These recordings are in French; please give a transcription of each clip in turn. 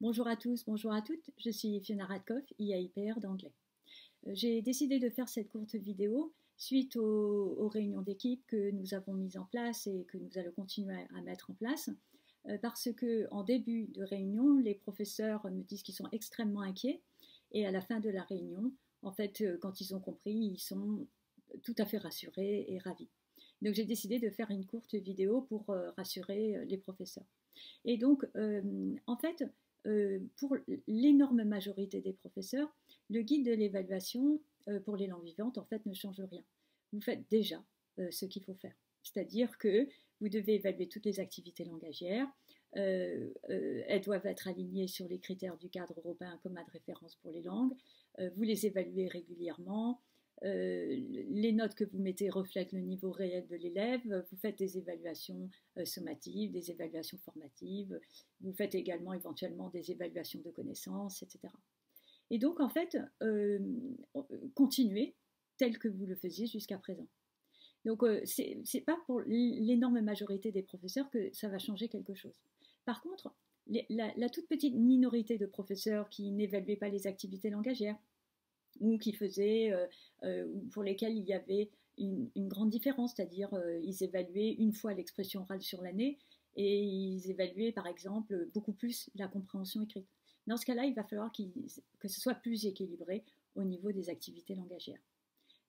Bonjour à tous, bonjour à toutes, je suis Fiona Radkoff, IAIPR d'anglais. J'ai décidé de faire cette courte vidéo suite aux réunions d'équipe que nous avons mises en place et que nous allons continuer à mettre en place, parce qu'en début de réunion, les professeurs me disent qu'ils sont extrêmement inquiets et à la fin de la réunion, en fait, quand ils ont compris, ils sont tout à fait rassurés et ravis. Donc j'ai décidé de faire une courte vidéo pour rassurer les professeurs. Et donc, en fait, pour l'énorme majorité des professeurs, le guide de l'évaluation pour les langues vivantes, en fait, ne change rien. Vous faites déjà ce qu'il faut faire. C'est-à-dire que vous devez évaluer toutes les activités langagières. Elles doivent être alignées sur les critères du cadre européen commun de référence pour les langues. Vous les évaluez régulièrement. Les notes que vous mettez reflètent le niveau réel de l'élève. Vous faites des évaluations sommatives, des évaluations formatives. Vous faites également éventuellement des évaluations de connaissances, etc. Et donc, en fait, continuez tel que vous le faisiez jusqu'à présent. Donc, c'est pas pour l'énorme majorité des professeurs que ça va changer quelque chose. Par contre, la toute petite minorité de professeurs qui n'évaluaient pas les activités langagières, ou qui faisaient, pour lesquels il y avait une grande différence, c'est-à-dire ils évaluaient une fois l'expression orale sur l'année et ils évaluaient par exemple beaucoup plus la compréhension écrite. Dans ce cas-là, il va falloir que ce soit plus équilibré au niveau des activités langagières.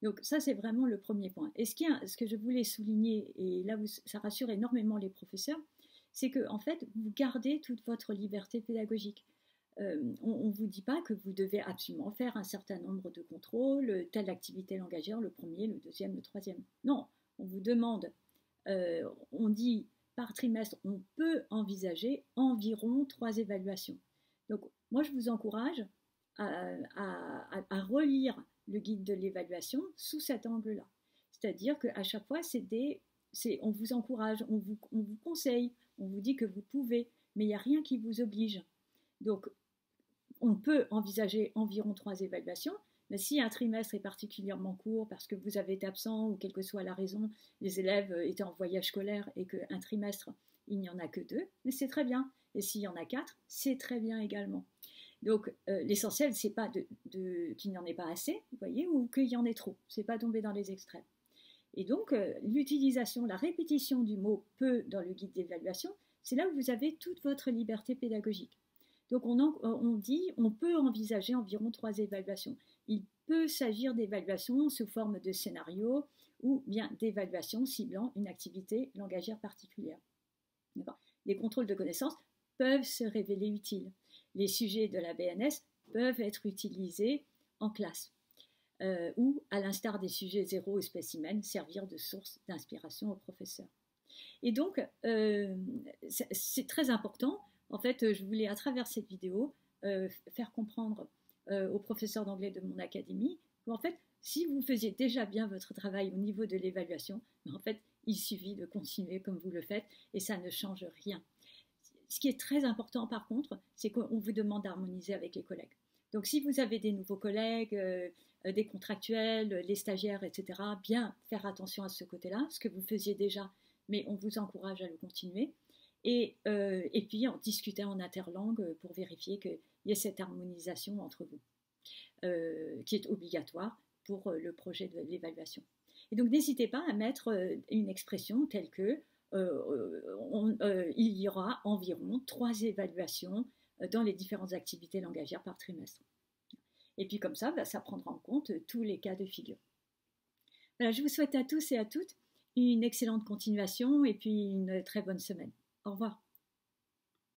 Donc ça, c'est vraiment le premier point. Et ce que je voulais souligner, et là où ça rassure énormément les professeurs, c'est que en fait, vous gardez toute votre liberté pédagogique. On ne vous dit pas que vous devez absolument faire un certain nombre de contrôles, telle activité langagière, le premier, le deuxième, le troisième. Non, on vous demande, on dit par trimestre, on peut envisager environ 3 évaluations. Donc moi, je vous encourage à relire le guide de l'évaluation sous cet angle-là. C'est-à-dire qu'à chaque fois, on vous encourage, on vous conseille, on vous dit que vous pouvez, mais il n'y a rien qui vous oblige. Donc, on peut envisager environ 3 évaluations, mais si un trimestre est particulièrement court parce que vous avez été absent ou quelle que soit la raison, les élèves étaient en voyage scolaire et qu'un trimestre, il n'y en a que 2, mais c'est très bien. Et s'il y en a 4, c'est très bien également. Donc l'essentiel, c'est pas qu'il n'y en ait pas assez, vous voyez, ou qu'il y en ait trop. C'est pas tomber dans les extrêmes. Et donc l'utilisation, la répétition du mot peut dans le guide d'évaluation, c'est là où vous avez toute votre liberté pédagogique. Donc on dit, on peut envisager environ 3 évaluations. Il peut s'agir d'évaluations sous forme de scénario ou bien d'évaluations ciblant une activité langagière particulière. Les contrôles de connaissances peuvent se révéler utiles. Les sujets de la BNS peuvent être utilisés en classe ou, à l'instar des sujets zéro et spécimens, servir de source d'inspiration aux professeurs. Et donc, c'est très important. En fait, je voulais, à travers cette vidéo, faire comprendre aux professeurs d'anglais de mon académie qu'en fait, si vous faisiez déjà bien votre travail au niveau de l'évaluation, en fait, il suffit de continuer comme vous le faites et ça ne change rien. Ce qui est très important, par contre, c'est qu'on vous demande d'harmoniser avec les collègues. Donc, si vous avez des nouveaux collègues, des contractuels, les stagiaires, etc., bien faire attention à ce côté-là, ce que vous faisiez déjà, mais on vous encourage à le continuer. Et puis en discuter en interlangue pour vérifier qu'il y ait cette harmonisation entre vous, qui est obligatoire pour le projet de l'évaluation. Et donc n'hésitez pas à mettre une expression telle que il y aura environ 3 évaluations dans les différentes activités langagières par trimestre. Et puis comme ça, ça prendra en compte tous les cas de figure. Voilà, je vous souhaite à tous et à toutes une excellente continuation et puis une très bonne semaine. Au revoir.